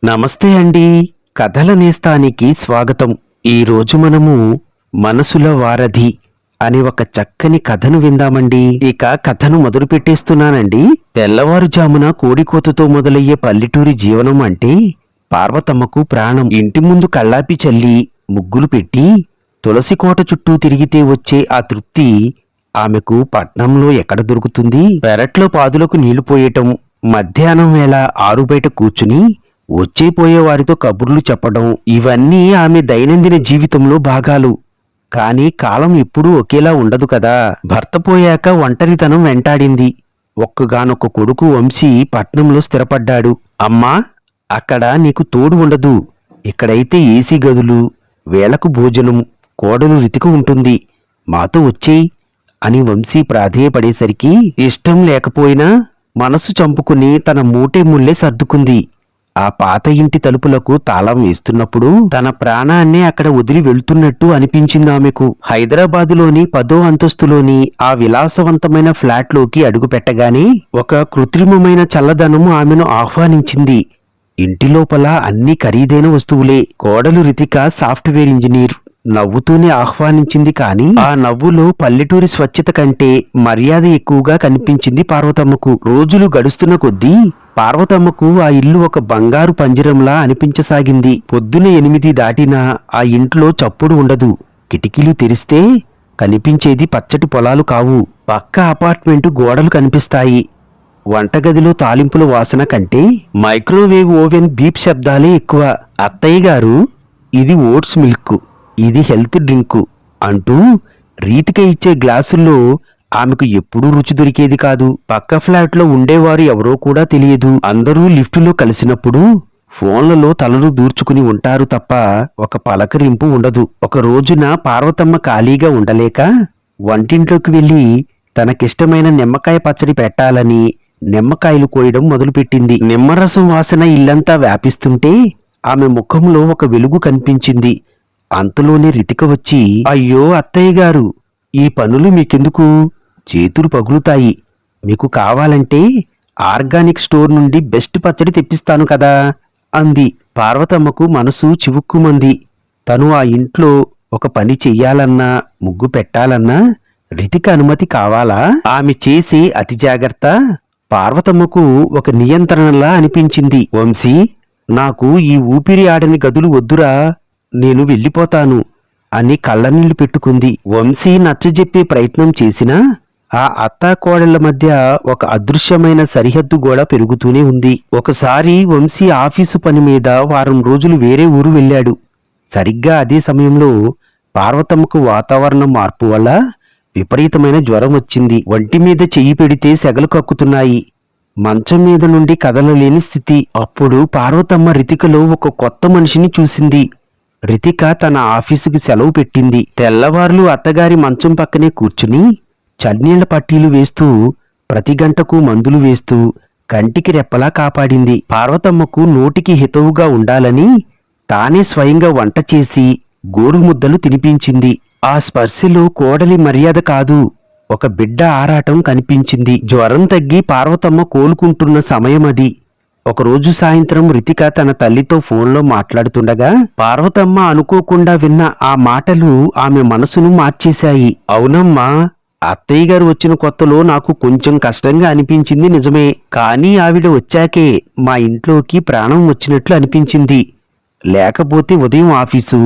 నమస్తే అండి. కథల నేస్తానికి స్వాగతం. ఈరోజు మనము మనసుల వారధి అనే ఒక చక్కని కథను విందామండి. ఇక కథను మొదలు పెట్టేస్తున్నానండి. తెల్లవారుజామున కోడికోతతో మొదలయ్యే పల్లెటూరి జీవనం అంటే పార్వతమ్మకు ప్రాణం. ఇంటి ముందు కళ్ళాపి చల్లి ముగ్గులు పెట్టి తులసి కోట చుట్టూ తిరిగితే వచ్చే ఆ తృప్తి ఆమెకు పట్నంలో ఎక్కడ దొరుకుతుంది? పెరట్లో పాదులకు నీళ్లు పోయటం, మధ్యాహ్నం వేళ ఆరుబయట కూర్చుని వచ్చేపోయే వారితో కబుర్లు చెప్పడం, ఇవన్నీ ఆమె దైనందిన జీవితంలో భాగాలు. కాని కాలం ఎప్పుడూ ఒకేలా ఉండదు కదా. భర్త పోయాక ఒంటరితనం వెంటాడింది. ఒక్కగానొక్క కొడుకు వంశీ పట్నంలో స్థిరపడ్డాడు. అమ్మా, అక్కడ నీకు తోడు ఉండదు. ఇక్కడైతే ఏసీ గదులు, వేళకు భోజనం, కోడలు రితిక ఉంటుంది. మాతో వచ్చేయ్ అని వంశీ ప్రాధేయపడేసరికి ఇష్టం లేకపోయినా మనసు చంపుకుని తన మూటె ముల్లే సర్దుకుంది. ఆ పాత ఇంటి తలుపులకు తాళం వేస్తున్నప్పుడు తన ప్రాణాన్నే అక్కడ వదిలి వెళ్తున్నట్టు అనిపించింది ఆమెకు. హైదరాబాదులోని 10వ అంతస్తులోని ఆ విలాసవంతమైన ఫ్లాట్లోకి అడుగుపెట్టగానే ఒక కృత్రిమమైన చల్లదనం ఆమెను ఆహ్వానించింది. ఇంటి లోపల అన్ని ఖరీదైన వస్తువులే. కోడలు రితిక సాఫ్ట్వేర్ ఇంజనీర్. నవ్వుతూనే ఆహ్వానించింది. కాని ఆ నవ్వులో పల్లెటూరి స్వచ్ఛత కంటే మర్యాద ఎక్కువగా కనిపించింది పార్వతమ్మకు. రోజులు గడుస్తున్న కొద్దీ పార్వతమ్మకు ఆ ఇల్లు ఒక బంగారు పంజరంలా అనిపించసాగింది. పొద్దున 8 దాటినా ఆ ఇంట్లో చప్పుడు ఉండదు. కిటికీలు తెరిస్తే కనిపించేది పచ్చటి పొలాలు కావు, పక్క అపార్ట్మెంటు గోడలు కనిపిస్తాయి. వంటగదిలో తాలింపుల వాసన కంటే మైక్రోవేవ్ ఓవెన్ బీప్ శబ్దాలే ఎక్కువ. అత్తయ్య గారు, ఇది ఓట్స్ మిల్క్, ఇది హెల్త్ డ్రింకు అంటూ రీతిక ఇచ్చే గ్లాసుల్లో ఆమెకు ఎప్పుడూ రుచి దొరికేది కాదు. పక్క ఫ్లాట్లో ఉండేవారు ఎవరో కూడా తెలియదు. అందరూ లిఫ్టులో కలిసినప్పుడు ఫోన్లలో తలలు దూర్చుకుని ఉంటారు తప్ప ఒక పలకరింపు ఉండదు. ఒక రోజున పార్వతమ్మ ఖాళీగా ఉండలేక వంటింట్లోకి వెళ్లి తనకిష్టమైన నిమ్మకాయ పచ్చడి పెట్టాలని నిమ్మకాయలు కోయడం మొదలుపెట్టింది. నిమ్మరసం వాసన ఇల్లంతా వ్యాపిస్తుంటే ఆమె ముఖంలో ఒక వెలుగు కనిపించింది. అంతలోనే రితిక వచ్చి, అయ్యో అత్తయ్య గారు, ఈ పనులు మీకెందుకు? చేతులు పగులుతాయి. మీకు కావాలంటే ఆర్గానిక్ స్టోర్ నుండి బెస్ట్ పచ్చడి తెప్పిస్తాను కదా అంది. పార్వతమ్మకు మనసు చివుక్కుమంది. తను ఆ ఇంట్లో ఒక పని చెయ్యాలన్నా, ముగ్గు పెట్టాలన్నా రితిక అనుమతి కావాలా? ఆమె చేసే అతి జాగ్రత్త పార్వతమ్మకు ఒక నియంత్రణలా అనిపించింది. వంశీ, నాకు ఈ ఊపిరి ఆడని గదులు వద్దురా, నేను వెళ్ళిపోతాను అని కళ్ళనీళ్లు పెట్టుకుంది. వంశీ నచ్చజెప్పే ప్రయత్నం చేసినా ఆ అత్తాకోడళ్ల మధ్య ఒక అదృశ్యమైన సరిహద్దు గోడ పెరుగుతూనే ఉంది. ఒకసారి వంశీ ఆఫీసు పని మీద వారం రోజులు వేరే ఊరు వెళ్ళాడు. సరిగ్గా అదే సమయంలో పార్వతమ్మకు వాతావరణం మార్పు వల్ల విపరీతమైన జ్వరం వచ్చింది. ఒంటి మీద చెయ్యి పెడితే సెగలు కక్కుతున్నాయి. మంచం మీద నుండి కదలలేని స్థితి. అప్పుడు పార్వతమ్మ రితికలో ఒక కొత్త మనిషిని చూసింది. రితిక తన ఆఫీసుకి సెలవు పెట్టింది. తెల్లవార్లు అత్తగారి మంచం పక్కనే కూర్చుని చన్నీళ్ల పట్టీలు వేస్తూ, ప్రతి గంటకు మందులు వేస్తూ కంటికి రెప్పలా కాపాడింది. పార్వతమ్మకు నోటికి హితవుగా ఉండాలని తానే స్వయంగా వంట చేసి గోరుముద్దలు తినిపించింది. ఆ స్పర్శలో కోడలి మర్యాద కాదు, ఒక బిడ్డ ఆరాటం కనిపించింది. జ్వరం తగ్గి పార్వతమ్మ కోలుకుంటున్న సమయం అది. ఒకరోజు సాయంత్రం రితిక తన తల్లితో ఫోన్లో మాట్లాడుతుండగా పార్వతమ్మ అనుకోకుండా విన్న ఆ మాటలు ఆమె మనసును మార్చేశాయి. అవునమ్మా, అత్తయ్య గారు వచ్చిన కొత్తలో నాకు కొంచెం కష్టంగా అనిపించింది నిజమే. కానీ ఆవిడ వచ్చాకే మా ఇంట్లోకి ప్రాణం వచ్చినట్లు అనిపించింది. లేకపోతే ఉదయం ఆఫీసు,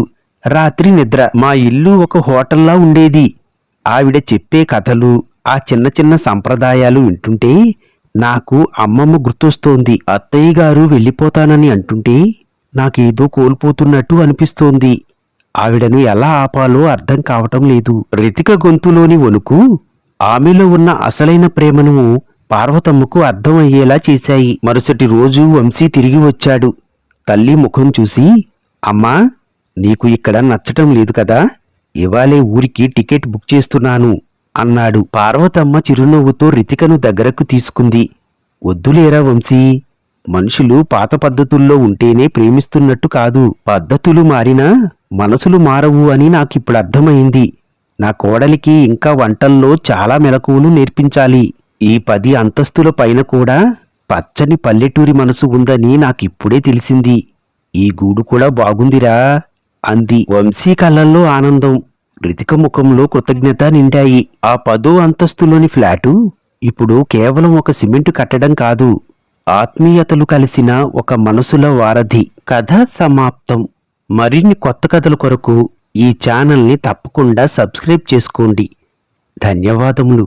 రాత్రి నిద్ర. మా ఇల్లు ఒక హోటల్లా ఉండేది. ఆవిడ చెప్పే కథలు, ఆ చిన్న చిన్న సంప్రదాయాలు వింటుంటే నాకు అమ్మమ్మ గుర్తొస్తోంది. అత్తయ్య గారు వెళ్ళిపోతానని అంటుంటే నాకేదో కోల్పోతున్నట్టు అనిపిస్తోంది. ఆవిడను ఎలా ఆపాలో అర్థం కావటం లేదు. రితిక గొంతులోని వణుకు ఆమెలో ఉన్న అసలైన ప్రేమను పార్వతమ్మకు అర్థమయ్యేలా చేశాయి. మరుసటి రోజు వంశీ తిరిగి వచ్చాడు. తల్లి ముఖం చూసి, అమ్మా, నీకు ఇక్కడ నచ్చటం లేదు కదా, ఇవాళే ఊరికి టికెట్ బుక్ చేస్తున్నాను అన్నాడు. పార్వతమ్మ చిరునవ్వుతో రితికను దగ్గరకు తీసుకుంది. వద్దులేరా వంశీ, మనుషులు పాత పద్ధతుల్లో ఉంటేనే ప్రేమిస్తున్నట్టు కాదు. పద్ధతులు మారినా మనసులు మారవు అని నాకిప్పుడు అర్థమైంది. నా కోడలికి ఇంకా వంటల్లో చాలా మెలకువలు నేర్పించాలి. ఈ 10 అంతస్తుల పైన కూడా పచ్చని పల్లెటూరి మనసు ఉందని నాకిప్పుడే తెలిసింది. ఈ గూడు కూడా బాగుందిరా అంది. వంశీ కళ్ళల్లో ఆనందం, రితిక ముఖంలో కృతజ్ఞత నిండాయి. ఆ 10వ అంతస్తులోని ఫ్లాటు ఇప్పుడు కేవలం ఒక సిమెంటు కట్టడం కాదు, ఆత్మీయతలు కలిసిన ఒక మనసుల వారధి. కథ సమాప్తం. మరిన్ని కొత్త కథల కొరకు ఈ ఛానల్ని తప్పకుండా సబ్స్క్రైబ్ చేసుకోండి. ధన్యవాదములు.